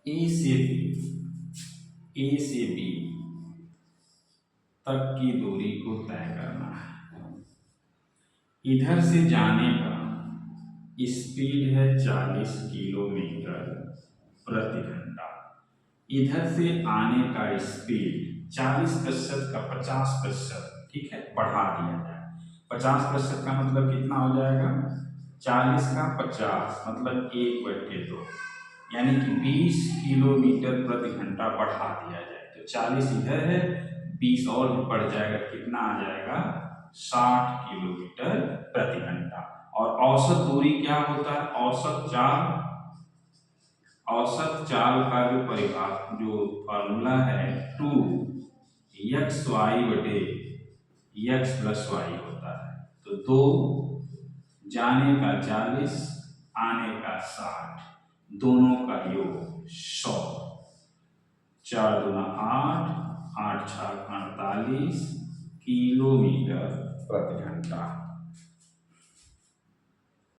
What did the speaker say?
ए से बी तक की दूरी को तय करना है। इधर से जाने का स्पीड है 40 किलोमीटर प्रति घंटा। इधर से आने का स्पीड 40% का 50%, ठीक है, बढ़ा दिया जाए। 50% का मतलब कितना हो जाएगा, 40 का 50 मतलब 1/2, यानी कि 20 किलोमीटर प्रति घंटा बढ़ा दिया जाए। तो 40 इधर है, 20 और भी बढ़ जाएगा, कितना आ जाएगा, 60 किलोमीटर प्रति घंटा। और औसत दूरी क्या होता है, औसत चाल का जो फॉर्मूला है 2xy/x+y होता है। तो 2 जाने का 40, आने का 60, दोनों का योग 100। 4 दूना 8, 8 6 48 किलोमीटर प्रति घंटा।